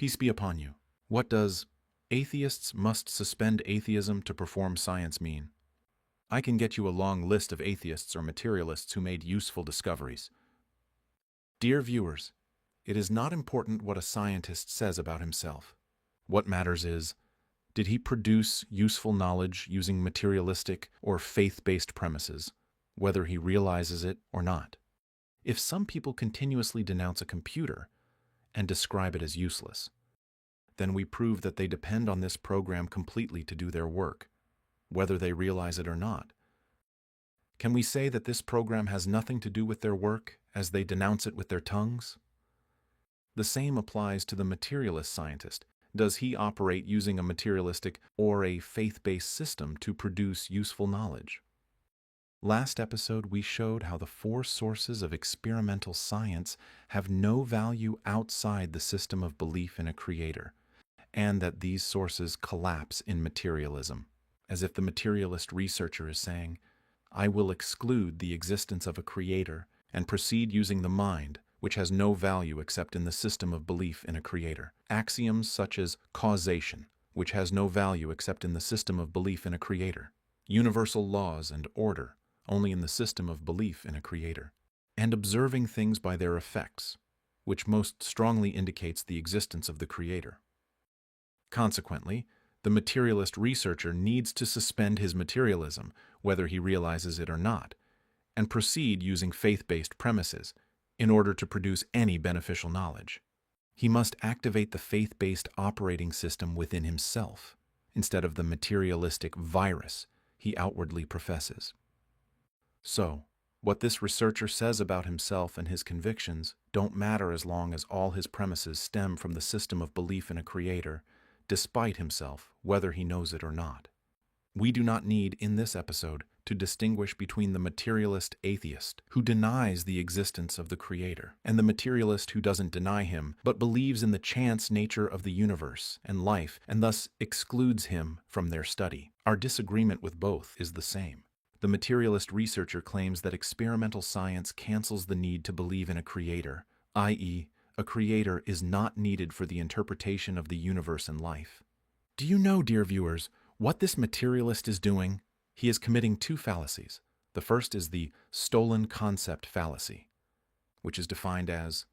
Peace be upon you. What does "atheists must suspend atheism to perform science" mean? I can get you a long list of atheists or materialists who made useful discoveries. Dear viewers, it is not important what a scientist says about himself. What matters is, did he produce useful knowledge using materialistic or faith-based premises, whether he realizes it or not? If some people continuously denounce a computer and describe it as useless, then we prove that they depend on this program completely to do their work, whether they realize it or not. Can we say that this program has nothing to do with their work as they denounce it with their tongues? The same applies to the materialist scientist. Does he operate using a materialistic or a faith-based system to produce useful knowledge? Last episode, we showed how the four sources of experimental science have no value outside the system of belief in a creator, and that these sources collapse in materialism, as if the materialist researcher is saying, I will exclude the existence of a creator and proceed using the mind, which has no value except in the system of belief in a creator. Axioms such as causation, which has no value except in the system of belief in a creator. Universal laws and order, only in the system of belief in a creator. And observing things by their effects, which most strongly indicates the existence of the creator. Consequently, the materialist researcher needs to suspend his materialism, whether he realizes it or not, and proceed using faith-based premises in order to produce any beneficial knowledge. He must activate the faith-based operating system within himself, instead of the materialistic virus he outwardly professes. So, what this researcher says about himself and his convictions don't matter as long as all his premises stem from the system of belief in a creator, despite himself, whether he knows it or not. We do not need, in this episode, to distinguish between the materialist atheist, who denies the existence of the creator, and the materialist who doesn't deny him, but believes in the chance nature of the universe and life, and thus excludes him from their study. Our disagreement with both is the same. The materialist researcher claims that experimental science cancels the need to believe in a creator, i.e., a creator is not needed for the interpretation of the universe and life. Do you know, dear viewers, what this materialist is doing? He is committing two fallacies. The first is the stolen concept fallacy, which is defined as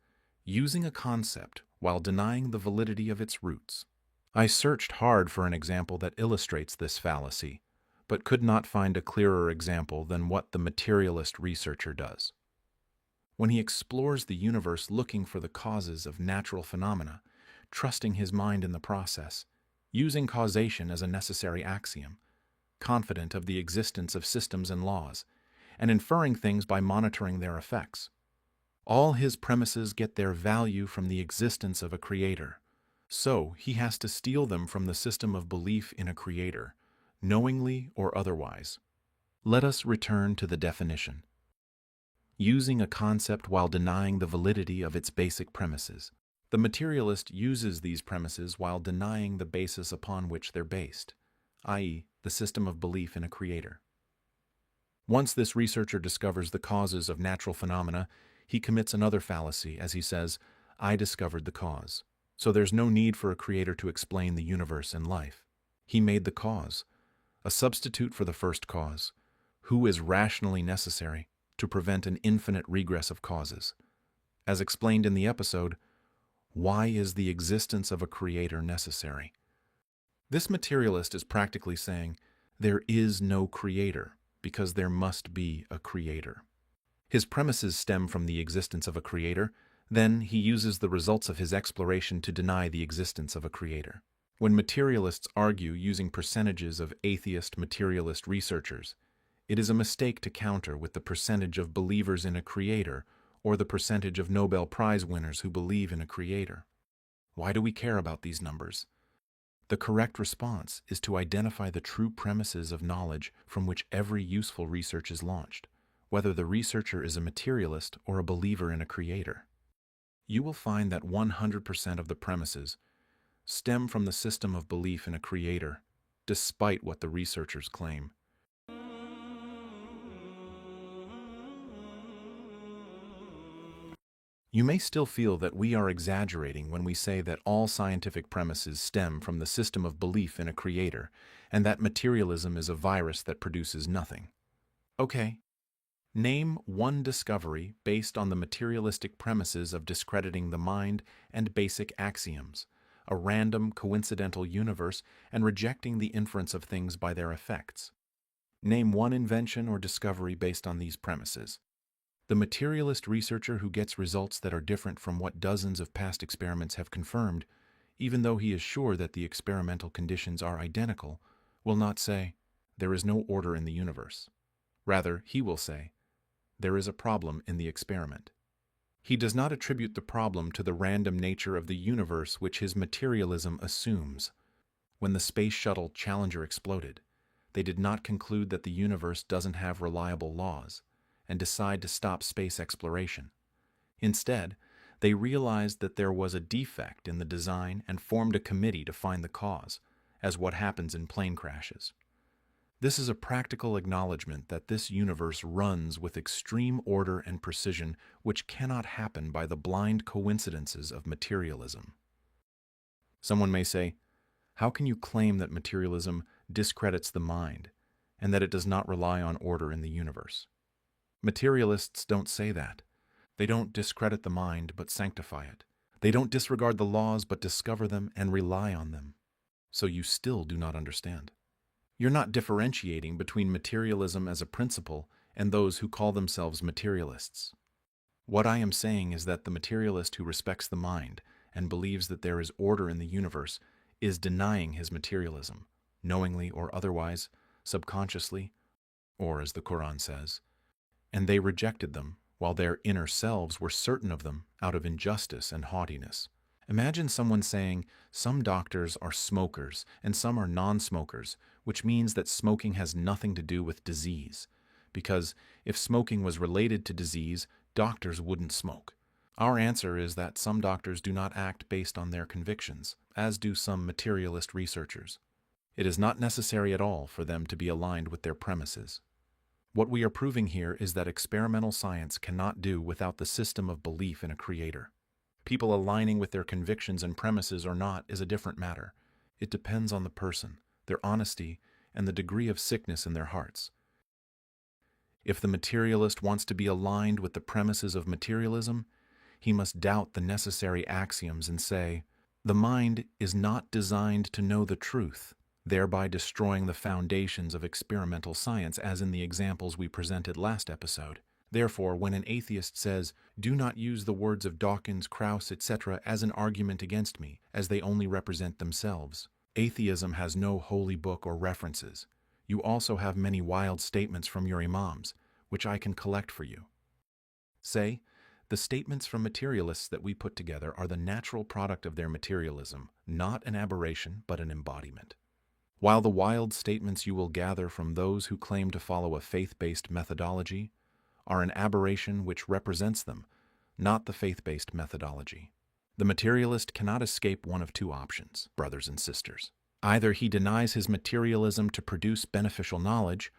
using a concept while denying the validity of its roots. I searched hard for an example that illustrates this fallacy, but could not find a clearer example than what the materialist researcher does. When he explores the universe looking for the causes of natural phenomena, trusting his mind in the process, using causation as a necessary axiom, confident of the existence of systems and laws, and inferring things by monitoring their effects. All his premises get their value from the existence of a creator, so he has to steal them from the system of belief in a creator, knowingly or otherwise. Let us return to the definition. Using a concept while denying the validity of its basic premises. The materialist uses these premises while denying the basis upon which they're based, i.e., the system of belief in a creator. Once this researcher discovers the causes of natural phenomena, he commits another fallacy as he says, I discovered the cause, so there's no need for a creator to explain the universe and life. He made the cause, a substitute for the first cause, who is rationally necessary to prevent an infinite regress of causes. As explained in the episode, why is the existence of a creator necessary? This materialist is practically saying, there is no creator because there must be a creator. His premises stem from the existence of a creator, then he uses the results of his exploration to deny the existence of a creator. When materialists argue using percentages of atheist materialist researchers, it is a mistake to counter with the percentage of believers in a creator or the percentage of Nobel Prize winners who believe in a creator. Why do we care about these numbers? The correct response is to identify the true premises of knowledge from which every useful research is launched, whether the researcher is a materialist or a believer in a creator. You will find that 100% of the premises stem from the system of belief in a creator, despite what the researchers claim. You may still feel that we are exaggerating when we say that all scientific premises stem from the system of belief in a creator, and that materialism is a virus that produces nothing. Okay, name one discovery based on the materialistic premises of discrediting the mind and basic axioms, a random, coincidental universe, and rejecting the inference of things by their effects. Name one invention or discovery based on these premises. The materialist researcher who gets results that are different from what dozens of past experiments have confirmed, even though he is sure that the experimental conditions are identical, will not say, "There is no order in the universe." Rather, he will say, "There is a problem in the experiment." He does not attribute the problem to the random nature of the universe which his materialism assumes. When the space shuttle Challenger exploded, they did not conclude that the universe doesn't have reliable laws and decide to stop space exploration. Instead, they realized that there was a defect in the design and formed a committee to find the cause, as what happens in plane crashes. This is a practical acknowledgement that this universe runs with extreme order and precision which cannot happen by the blind coincidences of materialism. Someone may say, "How can you claim that materialism discredits the mind and that it does not rely on order in the universe?" Materialists don't say that. They don't discredit the mind but sanctify it. They don't disregard the laws but discover them and rely on them. So you still do not understand. You're not differentiating between materialism as a principle and those who call themselves materialists. What I am saying is that the materialist who respects the mind and believes that there is order in the universe is denying his materialism, knowingly or otherwise, subconsciously, or as the Quran says, and they rejected them, while their inner selves were certain of them out of injustice and haughtiness. Imagine someone saying, "Some doctors are smokers and some are non-smokers," which means that smoking has nothing to do with disease, because if smoking was related to disease, doctors wouldn't smoke. Our answer is that some doctors do not act based on their convictions, as do some materialist researchers. It is not necessary at all for them to be aligned with their premises. What we are proving here is that experimental science cannot do without the system of belief in a creator. People aligning with their convictions and premises or not is a different matter. It depends on the person, their honesty, and the degree of sickness in their hearts. If the materialist wants to be aligned with the premises of materialism, he must doubt the necessary axioms and say, "The mind is not designed to know the truth," thereby destroying the foundations of experimental science, as in the examples we presented last episode. Therefore, when an atheist says, "Do not use the words of Dawkins, Krauss, etc. as an argument against me, as they only represent themselves," atheism has no holy book or references. You also have many wild statements from your imams, which I can collect for you. Say, the statements from materialists that we put together are the natural product of their materialism, not an aberration, but an embodiment. While the wild statements you will gather from those who claim to follow a faith-based methodology are an aberration which represents them, not the faith-based methodology. The materialist cannot escape one of two options, brothers and sisters. Either he denies his materialism to produce beneficial knowledge,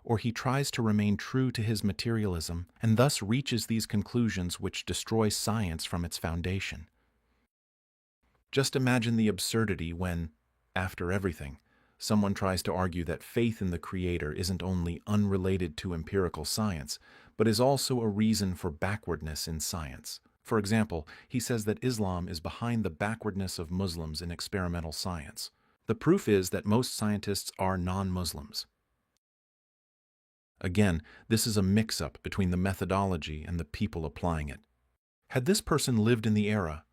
or he tries to remain true to his materialism and thus reaches these conclusions which destroy science from its foundation. Just imagine the absurdity when, after everything, someone tries to argue that faith in the Creator isn't only unrelated to empirical science, but is also a reason for backwardness in science. For example, he says that Islam is behind the backwardness of Muslims in experimental science. The proof is that most scientists are non-Muslims. Again, this is a mix-up between the methodology and the people applying it. Had this person lived in the era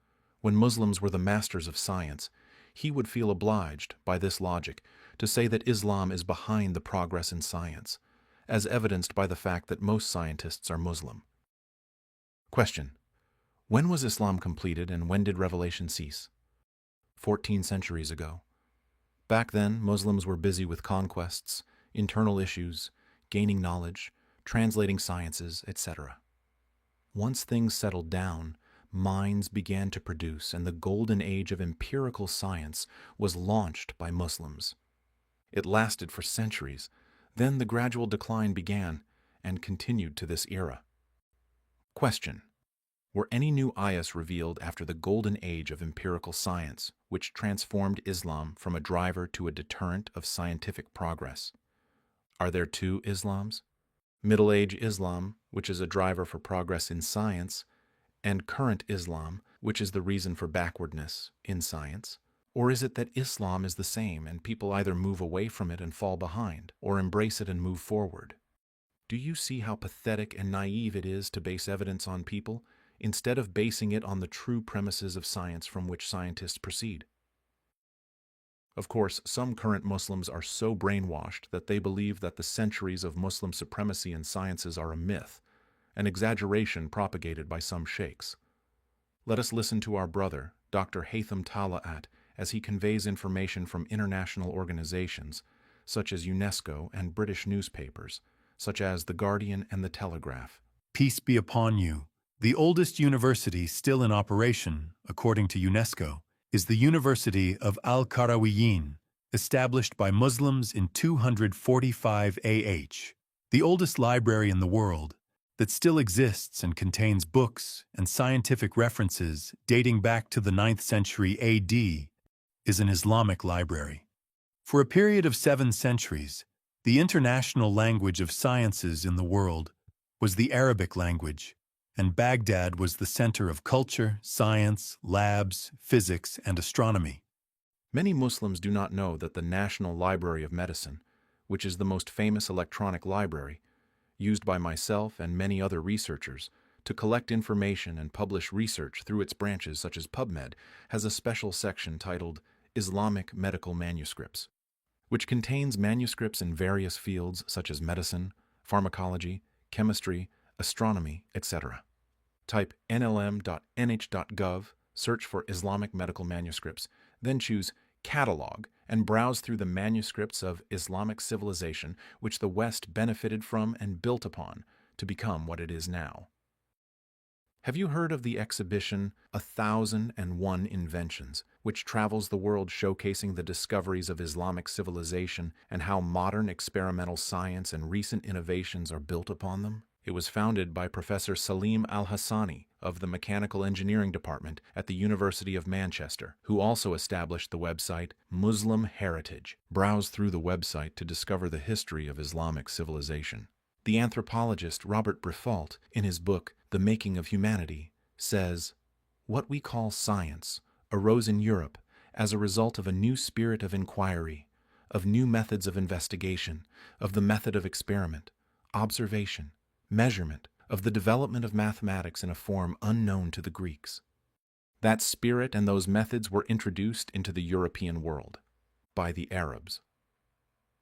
when Muslims were the masters of science, he would feel obliged, by this logic, to say that Islam is behind the progress in science, as evidenced by the fact that most scientists are Muslim. Question: when was Islam completed and when did revelation cease? 14 centuries ago. Back then, Muslims were busy with conquests, internal issues, gaining knowledge, translating sciences, etc. Once things settled down, minds began to produce, and the golden age of empirical science was launched by Muslims. It lasted for centuries. Then the gradual decline began and continued to this era. Question: Were any new ayahs revealed after the golden age of empirical science, which transformed Islam from a driver to a deterrent of scientific progress? Are there two Islams? Middle Age Islam, which is a driver for progress in science, and current Islam, which is the reason for backwardness in science? Or is it that Islam is the same and people either move away from it and fall behind, or embrace it and move forward? Do you see how pathetic and naive it is to base evidence on people, instead of basing it on the true premises of science from which scientists proceed? Of course, some current Muslims are so brainwashed that they believe that the centuries of Muslim supremacy in sciences are a myth, an exaggeration propagated by some sheikhs. Let us listen to our brother, Dr. Haytham Talat, as he conveys information from international organizations, such as UNESCO, and British newspapers, such as The Guardian and The Telegraph. Peace be upon you. The oldest university still in operation, according to UNESCO, is the University of Al-Qarawiyyin, established by Muslims in 245 AH. The oldest library in the world that still exists and contains books and scientific references dating back to the 9th century AD is an Islamic library. For a period of 7 centuries, the international language of sciences in the world was the Arabic language, and Baghdad was the center of culture, science, labs, physics, and astronomy. Many Muslims do not know that the National Library of Medicine, which is the most famous electronic library, used by myself and many other researchers to collect information and publish research through its branches such as PubMed, has a special section titled Islamic Medical Manuscripts, which contains manuscripts in various fields such as medicine, pharmacology, chemistry, astronomy, etc. Type nlm.nh.gov, search for Islamic medical manuscripts, then choose Catalog and browse through the manuscripts of Islamic civilization which the West benefited from and built upon to become what it is now. Have you heard of the exhibition 1001 Inventions, which travels the world showcasing the discoveries of Islamic civilization and how modern experimental science and recent innovations are built upon them? It was founded by Professor Salim Al-Hassani of the Mechanical Engineering Department at the University of Manchester, who also established the website Muslim Heritage. Browse through the website to discover the history of Islamic civilization. The anthropologist Robert Briffault, in his book The Making of Humanity, says, "What we call science arose in Europe as a result of a new spirit of inquiry, of new methods of investigation, of the method of experiment, observation, measurement, of the development of mathematics in a form unknown to the Greeks. That spirit and those methods were introduced into the European world by the Arabs."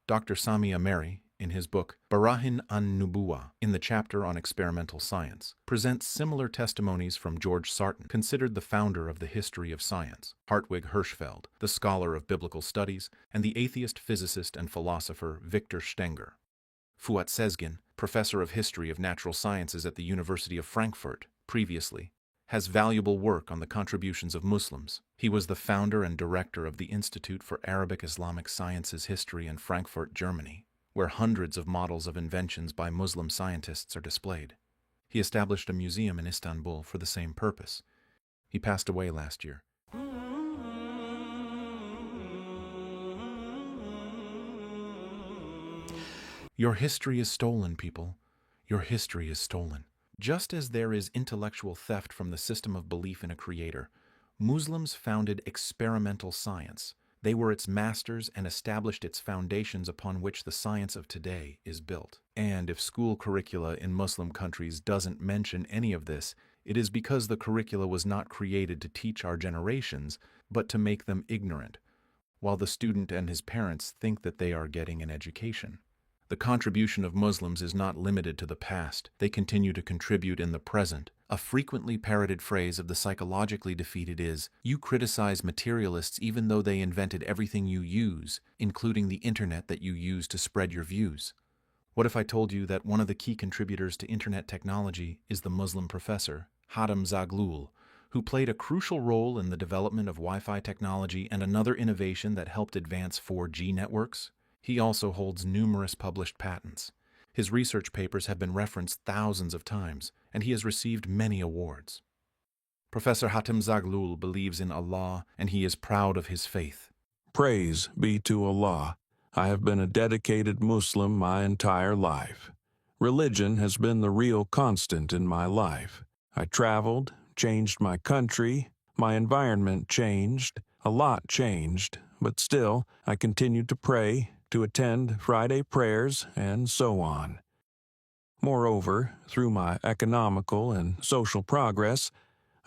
Dr. Sami Ameri, in his book Barahin an-Nubuwah, in the chapter on experimental science, presents similar testimonies from George Sarton, considered the founder of the history of science, Hartwig Hirschfeld, the scholar of biblical studies, and the atheist physicist and philosopher Victor Stenger. Fuat Sezgin, professor of history of natural sciences at the University of Frankfurt, previously, has valuable work on the contributions of Muslims. He was the founder and director of the Institute for Arabic Islamic Sciences History in Frankfurt, Germany, where hundreds of models of inventions by Muslim scientists are displayed. He established a museum in Istanbul for the same purpose. He passed away last year. Your history is stolen, people. Your history is stolen. Just as there is intellectual theft from the system of belief in a creator, Muslims founded experimental science. They were its masters and established its foundations upon which the science of today is built. And if school curricula in Muslim countries doesn't mention any of this, it is because the curricula was not created to teach our generations, but to make them ignorant, while the student and his parents think that they are getting an education. The contribution of Muslims is not limited to the past. They continue to contribute in the present. A frequently parroted phrase of the psychologically defeated is, "You criticize materialists even though they invented everything you use, including the internet that you use to spread your views." What if I told you that one of the key contributors to internet technology is the Muslim professor, Hatem Zaghloul, who played a crucial role in the development of Wi-Fi technology and another innovation that helped advance 4G networks? He also holds numerous published patents. His research papers have been referenced thousands of times, and he has received many awards. Professor Hatem Zaghloul believes in Allah and he is proud of his faith. Praise be to Allah. I have been a dedicated Muslim my entire life. Religion has been the real constant in my life. I traveled, changed my country, my environment changed, a lot changed, but still I continued to pray, to attend Friday prayers, and so on. Moreover, through my economical and social progress,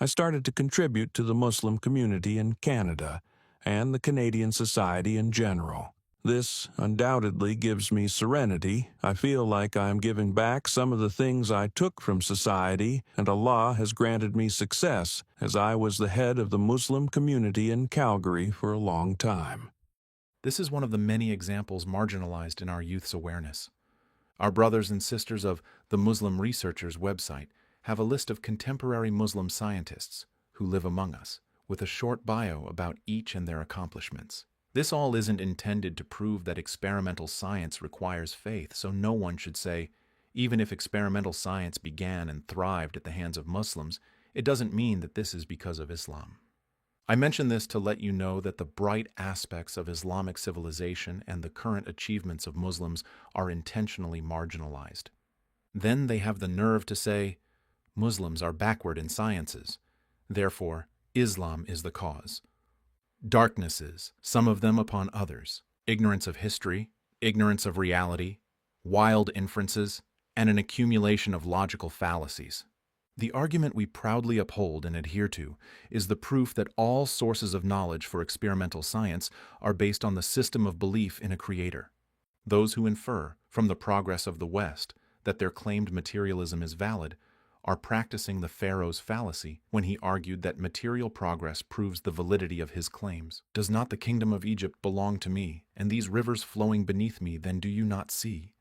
I started to contribute to the Muslim community in Canada and the Canadian society in general. This undoubtedly gives me serenity. I feel like I am giving back some of the things I took from society, and Allah has granted me success as I was the head of the Muslim community in Calgary for a long time. This is one of the many examples marginalized in our youth's awareness. Our brothers and sisters of the Muslim Researchers website have a list of contemporary Muslim scientists who live among us, with a short bio about each and their accomplishments. This all isn't intended to prove that experimental science requires faith, so no one should say, even if experimental science began and thrived at the hands of Muslims, it doesn't mean that this is because of Islam. I mention this to let you know that the bright aspects of Islamic civilization and the current achievements of Muslims are intentionally marginalized. Then they have the nerve to say, Muslims are backward in sciences, therefore Islam is the cause. Darknesses, some of them upon others, ignorance of history, ignorance of reality, wild inferences, and an accumulation of logical fallacies. The argument we proudly uphold and adhere to is the proof that all sources of knowledge for experimental science are based on the system of belief in a creator. Those who infer from the progress of the West that their claimed materialism is valid are practicing the Pharaoh's fallacy when he argued that material progress proves the validity of his claims. Does not the kingdom of Egypt belong to me, and these rivers flowing beneath me, then do you not see?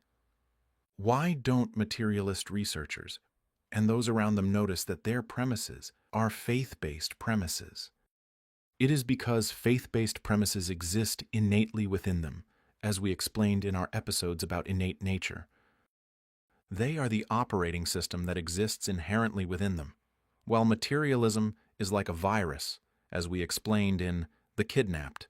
Why don't materialist researchers and those around them notice that their premises are faith-based premises? It is because faith-based premises exist innately within them, as we explained in our episodes about innate nature. They are the operating system that exists inherently within them, while materialism is like a virus, as we explained in The Kidnapped.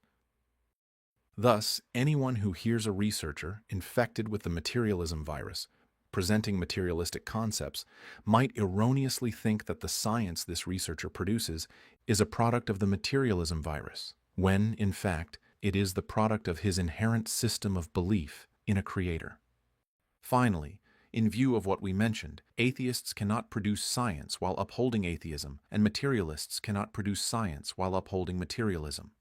Thus, anyone who hears a researcher infected with the materialism virus, presenting materialistic concepts, might erroneously think that the science this researcher produces is a product of the materialism virus, when, in fact, it is the product of his inherent system of belief in a creator. Finally, in view of what we mentioned, atheists cannot produce science while upholding atheism, and materialists cannot produce science while upholding materialism.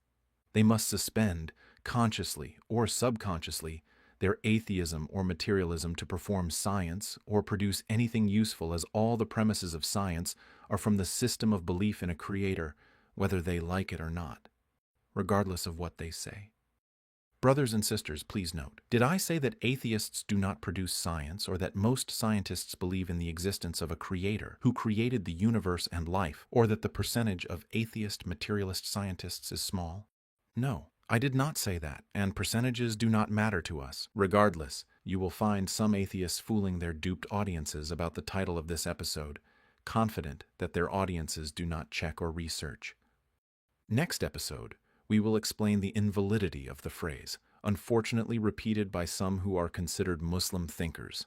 They must suspend, consciously or subconsciously, their atheism or materialism to perform science or produce anything useful, as all the premises of science are from the system of belief in a creator, whether they like it or not, regardless of what they say. Brothers and sisters, please note, did I say that atheists do not produce science, or that most scientists believe in the existence of a creator who created the universe and life, or that the percentage of atheist materialist scientists is small? No, I did not say that, and percentages do not matter to us. Regardless, you will find some atheists fooling their duped audiences about the title of this episode, confident that their audiences do not check or research. Next episode, we will explain the invalidity of the phrase, unfortunately repeated by some who are considered Muslim thinkers.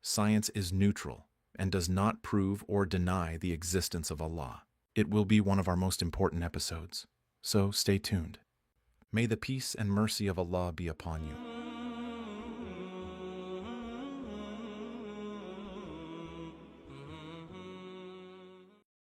Science is neutral and does not prove or deny the existence of Allah. It will be one of our most important episodes, so stay tuned. May the peace and mercy of Allah be upon you.